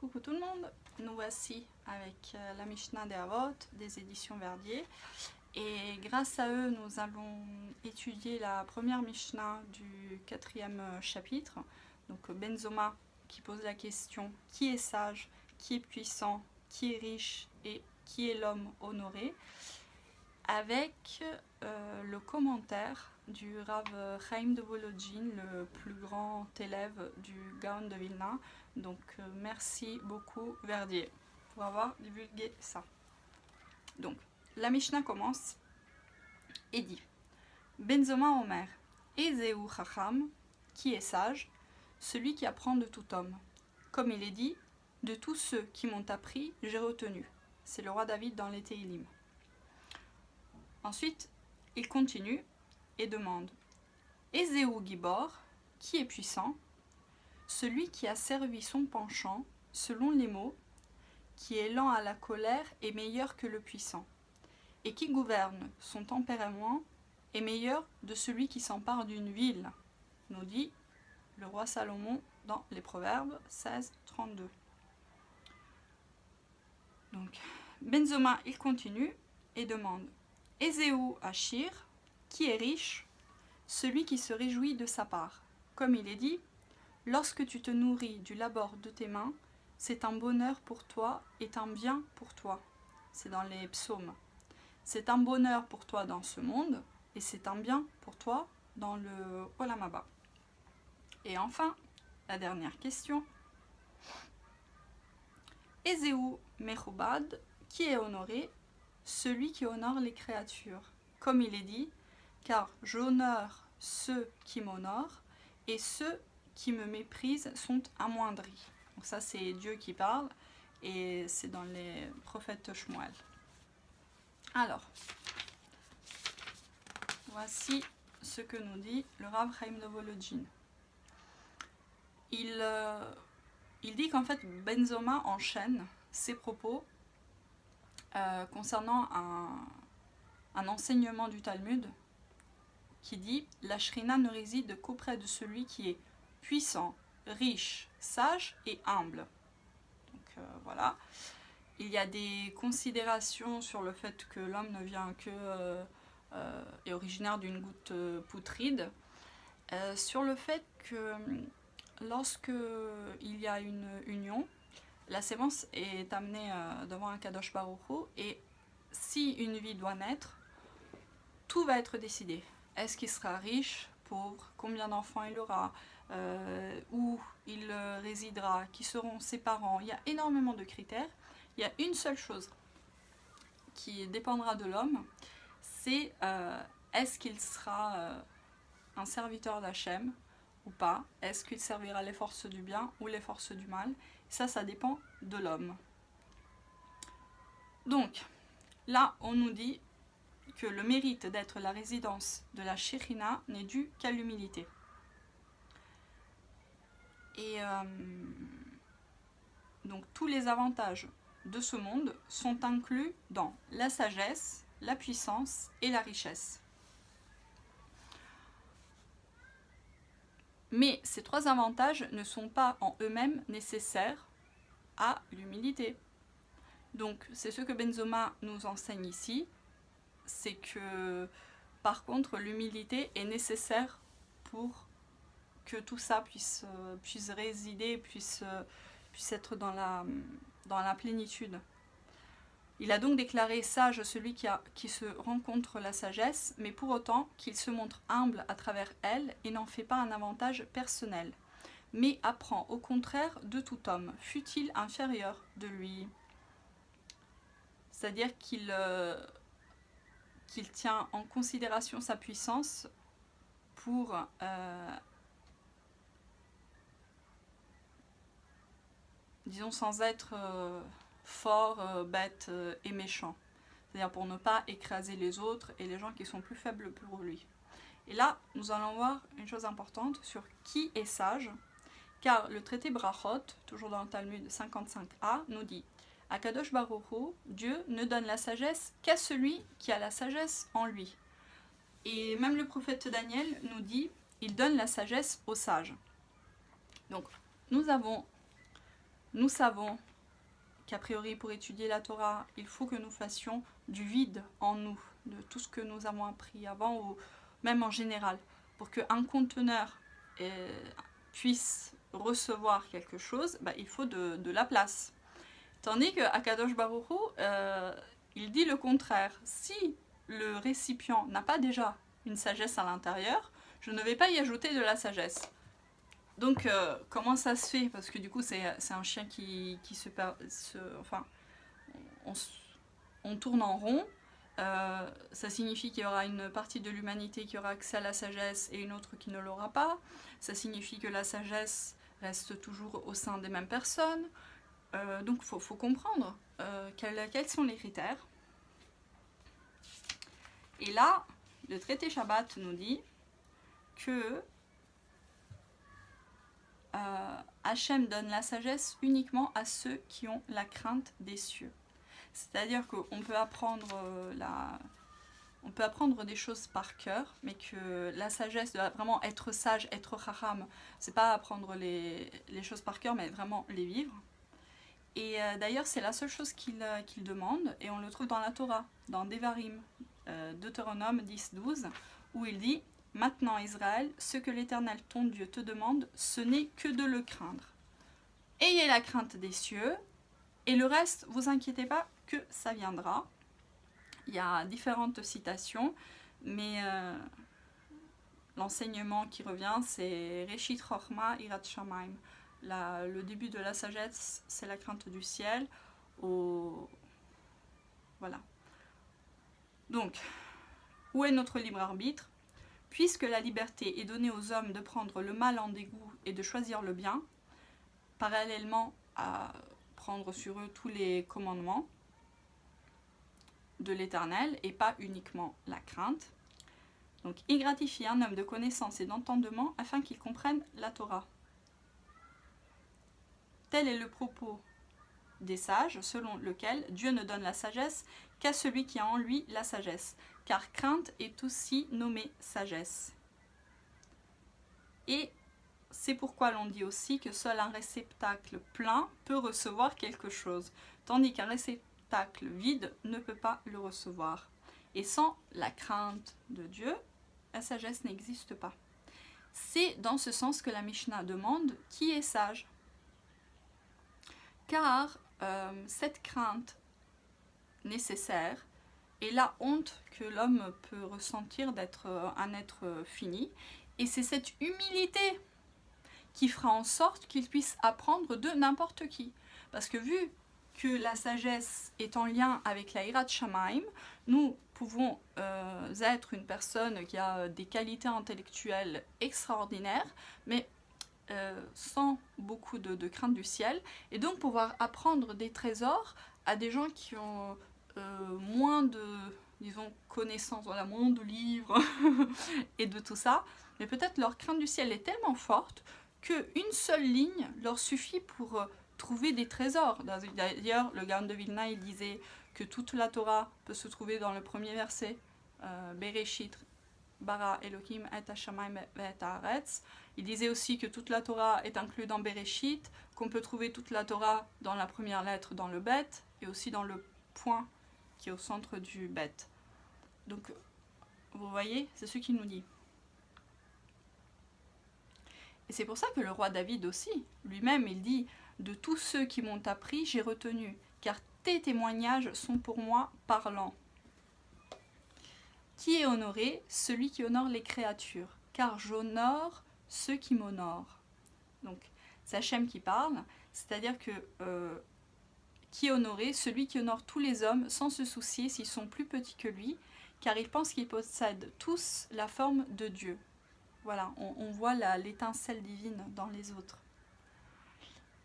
Coucou tout le monde, nous voici avec la Mishnah des Avot des éditions Verdier et grâce à eux nous allons étudier la première Mishnah du 4e chapitre, donc Benzoma qui pose la question qui est sage, qui est puissant, qui est riche et qui est l'homme honoré, avec le commentaire du Rav Chaim de Volodjin, le plus grand élève du Gaon de Vilna. Donc merci beaucoup Verdier pour avoir divulgué ça. Donc la Mishnah commence et dit Benzoma Omer, Ezeu Chacham, qui est sage, celui qui apprend de tout homme. Comme il est dit, de tous ceux qui m'ont appris, j'ai retenu. C'est le roi David dans les Téhilim. Ensuite, il continue et demande Ezeu Gibor, qui est puissant, celui qui a servi son penchant, selon les mots, qui est lent à la colère est meilleur que le puissant, et qui gouverne son tempérament est meilleur de celui qui s'empare d'une ville, nous dit le roi Salomon dans les Proverbes 16, 32. Donc, Benzoma, il continue et demande Ezeu Achir, qui est riche, celui qui se réjouit de sa part. Comme il est dit, lorsque tu te nourris du labeur de tes mains, c'est un bonheur pour toi et un bien pour toi. C'est dans les psaumes. C'est un bonheur pour toi dans ce monde et c'est un bien pour toi dans le Olam Haba. Et enfin, la dernière question. Ezeu Mechubad, qui est honoré, celui qui honore les créatures. Comme il est dit, car j'honore ceux qui m'honorent et ceux qui me méprisent sont amoindris. Donc ça c'est Dieu qui parle et c'est dans les prophètes Shmuel. Alors, voici ce que nous dit le Rav Chaim de Volodjin. Il dit qu'en fait Benzoma enchaîne ses propos concernant un enseignement du Talmud qui dit « La Shrina ne réside qu'auprès de celui qui est puissant, riche, sage et humble. » Donc voilà. Il y a des considérations sur le fait que l'homme ne vient que est originaire d'une goutte poutride, sur le fait que lorsque il y a une union, la sémence est amenée devant un Kadosh Baruch Hu, et si une vie doit naître, tout va être décidé. Est-ce qu'il sera riche, pauvre, combien d'enfants il aura, où il résidera, qui seront ses parents. Il y a énormément de critères. Il y a une seule chose qui dépendra de l'homme, c'est est-ce qu'il sera un serviteur d'Hachem ou pas, est-ce qu'il servira les forces du bien ou les forces du mal. Ça dépend de l'homme. Donc, là, on nous dit que le mérite d'être la résidence de la Shekhinah n'est dû qu'à l'humilité. Et donc tous les avantages de ce monde sont inclus dans la sagesse, la puissance et la richesse. Mais ces trois avantages ne sont pas en eux-mêmes nécessaires à l'humilité. Donc c'est ce que Benzoma nous enseigne ici, c'est que par contre l'humilité est nécessaire pour que tout ça puisse résider, puisse être dans la plénitude. Il a donc déclaré sage celui qui se rencontre la sagesse, mais pour autant qu'il se montre humble à travers elle et n'en fait pas un avantage personnel, mais apprend au contraire de tout homme, fût-il inférieur de lui. C'est-à-dire qu'il tient en considération sa puissance pour disons sans être fort, bête et méchant. C'est-à-dire pour ne pas écraser les autres et les gens qui sont plus faibles pour lui. Et là, nous allons voir une chose importante sur qui est sage, car le traité Brachot, toujours dans le Talmud 55a, nous dit Akadosh Baruch Hu, Dieu ne donne la sagesse qu'à celui qui a la sagesse en lui. Et même le prophète Daniel nous dit il donne la sagesse aux sages. Donc, nous avons nous savons qu'a priori pour étudier la Torah, il faut que nous fassions du vide en nous, de tout ce que nous avons appris avant ou même en général, pour qu'un conteneur puisse recevoir quelque chose, bah, il faut de la place. Tandis que Akadosh Baruch Hu, il dit le contraire. Si le récipient n'a pas déjà une sagesse à l'intérieur, je ne vais pas y ajouter de la sagesse. Donc, comment ça se fait? Parce que du coup, c'est un chien qui enfin, on tourne en rond. Ça signifie qu'il y aura une partie de l'humanité qui aura accès à la sagesse et une autre qui ne l'aura pas. Ça signifie que la sagesse reste toujours au sein des mêmes personnes. Donc il faut comprendre quels sont les critères. Et là, le traité Shabbat nous dit que Hachem donne la sagesse uniquement à ceux qui ont la crainte des cieux. C'est-à-dire qu'on peut apprendre on peut apprendre des choses par cœur, mais que la sagesse doit vraiment être sage, être chacham. C'est pas apprendre les choses par cœur, mais vraiment les vivre. Et d'ailleurs, c'est la seule chose qu'il demande, et on le trouve dans la Torah, dans Devarim, Deutéronome 10-12, où il dit « Maintenant, Israël, ce que l'Éternel ton Dieu te demande, ce n'est que de le craindre. Ayez la crainte des cieux, et le reste, vous inquiétez pas, que ça viendra. » Il y a différentes citations, mais l'enseignement qui revient, c'est « Reshit Chochma Irat Shamayim ». Le début de la sagesse, c'est la crainte du ciel. Voilà. Donc, où est notre libre arbitre? Puisque la liberté est donnée aux hommes de prendre le mal en dégoût et de choisir le bien, parallèlement à prendre sur eux tous les commandements de l'Éternel et pas uniquement la crainte. Donc, il gratifie un homme de connaissance et d'entendement afin qu'il comprenne la Torah. Tel est le propos des sages, selon lequel Dieu ne donne la sagesse qu'à celui qui a en lui la sagesse, car crainte est aussi nommée sagesse. Et c'est pourquoi l'on dit aussi que seul un réceptacle plein peut recevoir quelque chose, tandis qu'un réceptacle vide ne peut pas le recevoir. Et sans la crainte de Dieu, la sagesse n'existe pas. C'est dans ce sens que la Mishnah demande qui est sage. Car cette crainte nécessaire est la honte que l'homme peut ressentir d'être un être fini. Et c'est cette humilité qui fera en sorte qu'il puisse apprendre de n'importe qui. Parce que vu que la sagesse est en lien avec la Hirat Shamayim, nous pouvons être une personne qui a des qualités intellectuelles extraordinaires, mais sans beaucoup de crainte du ciel, et donc pouvoir apprendre des trésors à des gens qui ont moins de, disons, connaissances, voilà, moins de livres et de tout ça, mais peut-être leur crainte du ciel est tellement forte qu'une seule ligne leur suffit pour trouver des trésors. D'ailleurs, le Gaon de Vilna, il disait que toute la Torah peut se trouver dans le premier verset, Bereshit, Bara Elohim et Hashamayim et Haaretz. Il disait aussi que toute la Torah est inclue dans Bereshit, qu'on peut trouver toute la Torah dans la première lettre, dans le Bet, et aussi dans le point qui est au centre du Bet. Donc, vous voyez, c'est ce qu'il nous dit. Et c'est pour ça que le roi David aussi, lui-même, il dit « De tous ceux qui m'ont appris, j'ai retenu, car tes témoignages sont pour moi parlants. » Qui est honoré? Celui qui honore les créatures, car j'honore ceux qui m'honorent. Donc, c'est Hachem qui parle, c'est-à-dire que qui est honoré? Celui qui honore tous les hommes sans se soucier s'ils sont plus petits que lui, car il pense qu'ils possèdent tous la forme de Dieu. Voilà, on voit l'étincelle divine dans les autres.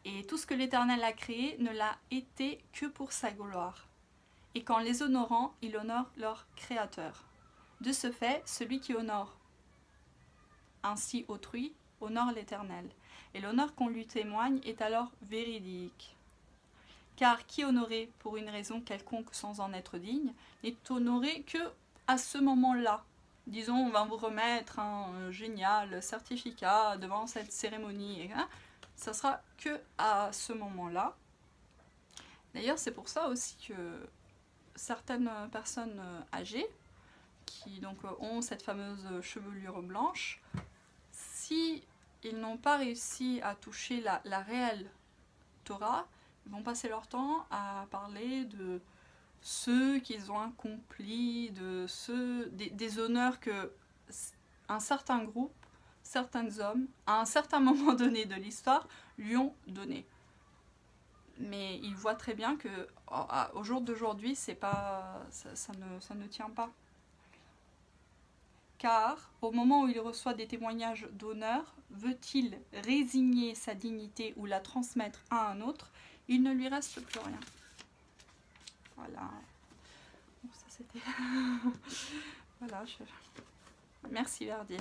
Et tout ce que l'Éternel a créé ne l'a été que pour sa gloire. Et qu'en les honorant, il honore leur Créateur. De ce fait, celui qui honore ainsi autrui honore l'Éternel. Et l'honneur qu'on lui témoigne est alors véridique. Car qui honoré pour une raison quelconque sans en être digne, n'est honoré que à ce moment-là. Disons, on va vous remettre un génial certificat devant cette cérémonie. ça sera que à ce moment-là. D'ailleurs, c'est pour ça aussi que certaines personnes âgées, qui donc ont cette fameuse chevelure blanche, si ils n'ont pas réussi à toucher la réelle Torah, ils vont passer leur temps à parler de ceux qu'ils ont accomplis, des honneurs que un certain groupe, certains hommes, à un certain moment donné de l'histoire, lui ont donné. Mais ils voient très bien que au jour d'aujourd'hui, c'est pas, ça ne tient pas. Car au moment où il reçoit des témoignages d'honneur, veut-il résigner sa dignité ou la transmettre à un autre, il ne lui reste plus rien. Voilà. Bon, ça c'était... voilà. Merci Verdier.